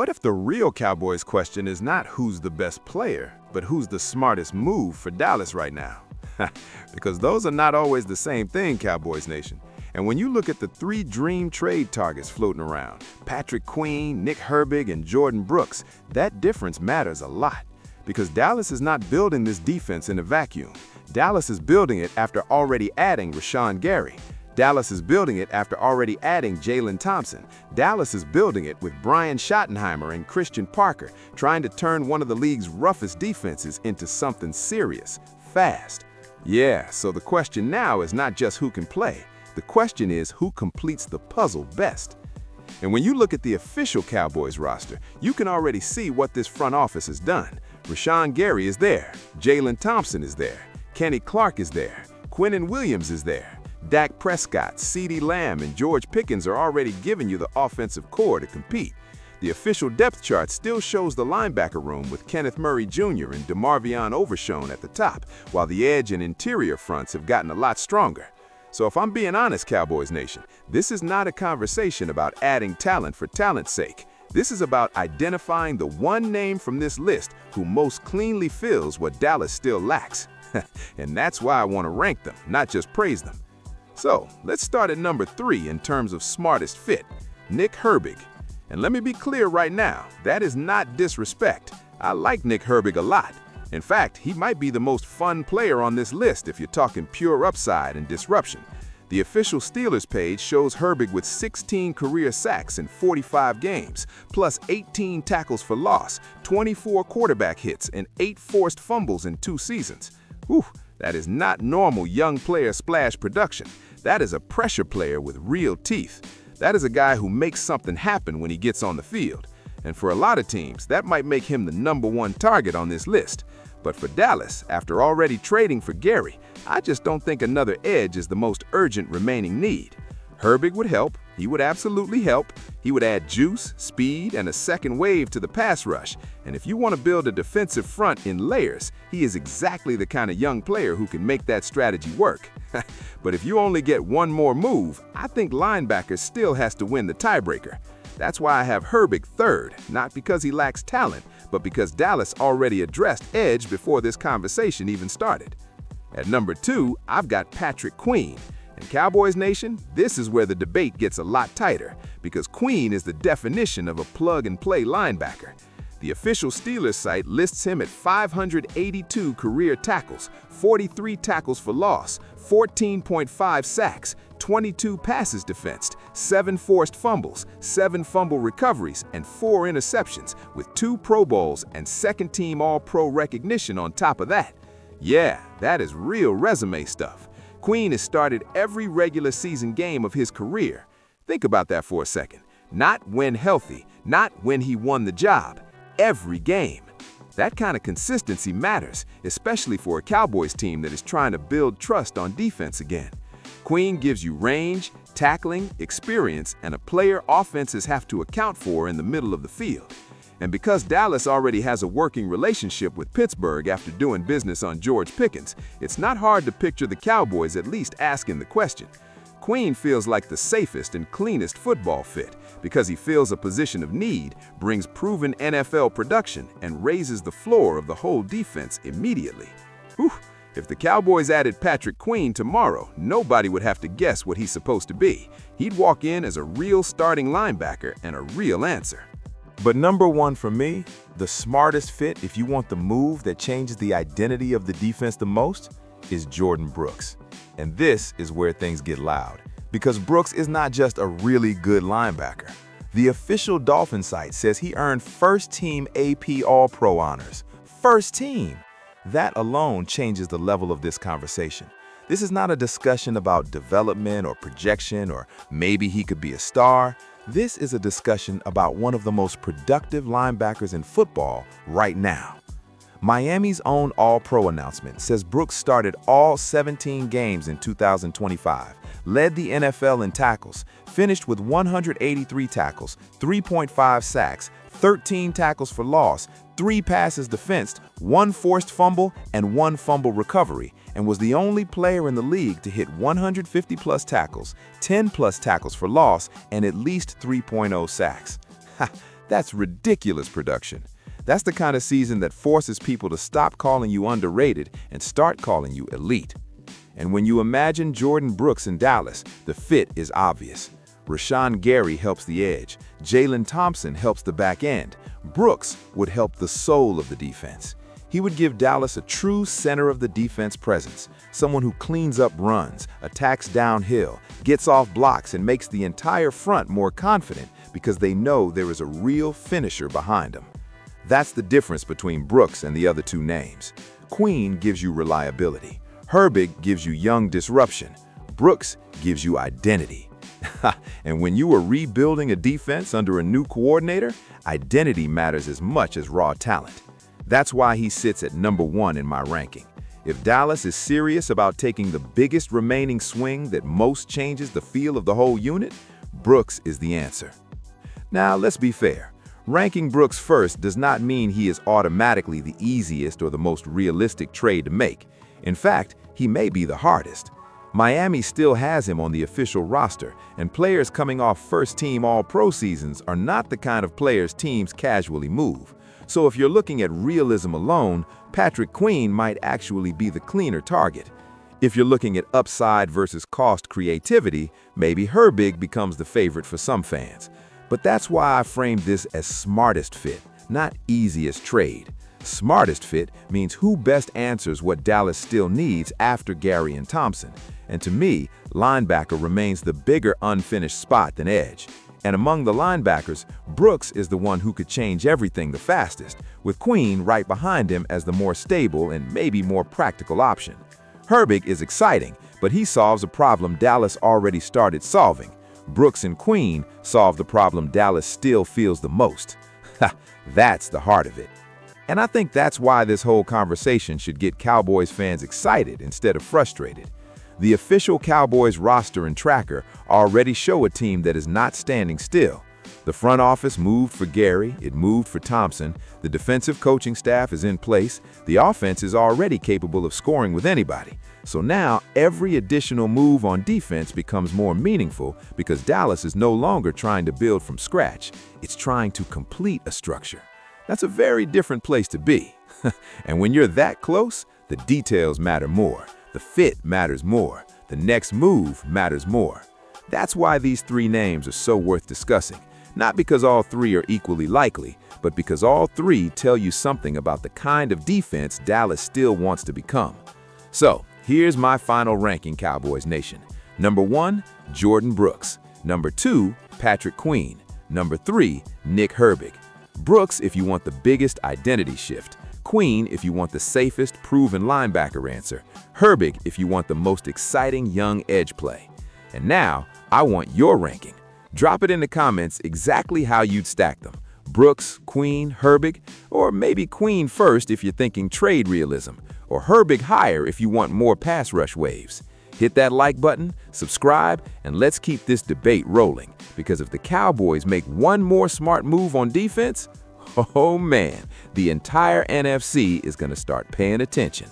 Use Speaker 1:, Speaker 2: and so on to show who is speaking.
Speaker 1: What if the real Cowboys question is not who's the best player, but who's the smartest move for Dallas right now? Because those are not always the same thing, Cowboys Nation. And when you look at the three dream trade targets floating around, Patrick Queen, Nick Herbig, and Jordyn Brooks, that difference matters a lot. Because Dallas is not building this defense in a vacuum. Dallas is building it after already adding Rashawn Gary. Dallas is building it after already adding Jalen Thompson. Dallas is building it with Brian Schottenheimer and Christian Parker, trying to turn one of the league's roughest defenses into something serious, fast. Yeah, so the question now is not just who can play. The question is who completes the puzzle best. And when you look at the official Cowboys roster, you can already see what this front office has done. Rashawn Gary is there. Jalen Thompson is there. Kenny Clark is there. Quinnen Williams is there. Dak Prescott, CeeDee Lamb, and George Pickens are already giving you the offensive core to compete. The official depth chart still shows the linebacker room with Kenneth Murray Jr. and DeMarvion Overshown at the top, while the edge and interior fronts have gotten a lot stronger. So if I'm being honest, Cowboys Nation, this is not a conversation about adding talent for talent's sake. This is about identifying the one name from this list who most cleanly fills what Dallas still lacks. And that's why I want to rank them, not just praise them. So let's start at number 3 in terms of smartest fit, Nick Herbig. And let me be clear right now, that is not disrespect. I like Nick Herbig a lot. In fact, he might be the most fun player on this list if you're talking pure upside and disruption. The official Steelers page shows Herbig with 16 career sacks in 45 games, plus 18 tackles for loss, 24 quarterback hits, and 8 forced fumbles in 2 seasons. Whew, that is not normal young player splash production. That is a pressure player with real teeth. That is a guy who makes something happen when he gets on the field. And for a lot of teams, that might make him the #1 target on this list. But for Dallas, after already trading for Gary, I just don't think another edge is the most urgent remaining need. Herbig would help. He would absolutely help. He would add juice, speed, and a second wave to the pass rush. And if you want to build a defensive front in layers, he is exactly the kind of young player who can make that strategy work. But if you only get one more move, I think linebacker still has to win the tiebreaker. That's why I have Herbig third, not because he lacks talent, but because Dallas already addressed edge before this conversation even started. At number 2, I've got Patrick Queen. And Cowboys Nation, this is where the debate gets a lot tighter, because Queen is the definition of a plug-and-play linebacker. The official Steelers site lists him at 582 career tackles, 43 tackles for loss, 14.5 sacks, 22 passes defensed, 7 forced fumbles, 7 fumble recoveries, and 4 interceptions, with 2 Pro Bowls and second-team All-Pro recognition on top of that. Yeah, that is real resume stuff. Queen has started every regular season game of his career. Think about that for a second. Not when healthy, not when he won the job. Every game. That kind of consistency matters, especially for a Cowboys team that is trying to build trust on defense again. Queen gives you range, tackling, experience, and a player offenses have to account for in the middle of the field. And because Dallas already has a working relationship with Pittsburgh after doing business on George Pickens, it's not hard to picture the Cowboys at least asking the question. Queen feels like the safest and cleanest football fit because he fills a position of need, brings proven NFL production, and raises the floor of the whole defense immediately. Whew. If the Cowboys added Patrick Queen tomorrow, nobody would have to guess what he's supposed to be. He'd walk in as a real starting linebacker and a real answer. But number 1 for me, the smartest fit if you want the move that changes the identity of the defense the most, is Jordyn Brooks. And this is where things get loud, because Brooks is not just a really good linebacker. The official Dolphin site says he earned first-team AP All-Pro honors. First team! That alone changes the level of this conversation. This is not a discussion about development or projection or maybe he could be a star. This is a discussion about one of the most productive linebackers in football right now. Miami's own All-Pro announcement says Brooks started all 17 games in 2025, led the NFL in tackles, finished with 183 tackles, 3.5 sacks, 13 tackles for loss, 3 passes defensed, 1 forced fumble, and 1 fumble recovery, and was the only player in the league to hit 150-plus tackles, 10-plus tackles for loss, and at least 3.0 sacks. That's ridiculous production. That's the kind of season that forces people to stop calling you underrated and start calling you elite. And when you imagine Jordyn Brooks in Dallas, the fit is obvious. Rashawn Gary helps the edge. Jalen Thompson helps the back end. Brooks would help the soul of the defense. He would give Dallas a true center of the defense presence, someone who cleans up runs, attacks downhill, gets off blocks, and makes the entire front more confident because they know there is a real finisher behind them. That's the difference between Brooks and the other two names. Queen gives you reliability. Herbig gives you young disruption. Brooks gives you identity. And when you are rebuilding a defense under a new coordinator, identity matters as much as raw talent. That's why he sits at #1 in my ranking. If Dallas is serious about taking the biggest remaining swing that most changes the feel of the whole unit, Brooks is the answer. Now, let's be fair. Ranking Brooks first does not mean he is automatically the easiest or the most realistic trade to make. In fact, he may be the hardest. Miami still has him on the official roster, and players coming off first-team All-Pro seasons are not the kind of players teams casually move. So if you're looking at realism alone, Patrick Queen might actually be the cleaner target. If you're looking at upside versus cost creativity, maybe Herbig becomes the favorite for some fans. But that's why I framed this as smartest fit, not easiest trade. Smartest fit means who best answers what Dallas still needs after Gary and Thompson. And to me, linebacker remains the bigger unfinished spot than edge. And among the linebackers, Brooks is the one who could change everything the fastest, with Queen right behind him as the more stable and maybe more practical option. Herbig is exciting, but he solves a problem Dallas already started solving. Brooks and Queen solve the problem Dallas still feels the most. That's the heart of it. And I think that's why this whole conversation should get Cowboys fans excited instead of frustrated. The official Cowboys roster and tracker already show a team that is not standing still. The front office moved for Gary, it moved for Thompson, the defensive coaching staff is in place, the offense is already capable of scoring with anybody. So now every additional move on defense becomes more meaningful because Dallas is no longer trying to build from scratch, it's trying to complete a structure. That's a very different place to be. And when you're that close, the details matter more. The fit matters more. The next move matters more. That's why these three names are so worth discussing. Not because all three are equally likely, but because all three tell you something about the kind of defense Dallas still wants to become. So, here's my final ranking, Cowboys Nation. #1, Jordyn Brooks. #2, Patrick Queen. #3, Nick Herbig. Brooks if you want the biggest identity shift. Queen if you want the safest, proven linebacker answer. Herbig if you want the most exciting young edge play. And now, I want your ranking. Drop it in the comments exactly how you'd stack them. Brooks, Queen, Herbig, or maybe Queen first if you're thinking trade realism, or Herbig higher if you want more pass rush waves. Hit that like button, subscribe, and let's keep this debate rolling, because if the Cowboys make one more smart move on defense, oh man, the entire NFC is going to start paying attention.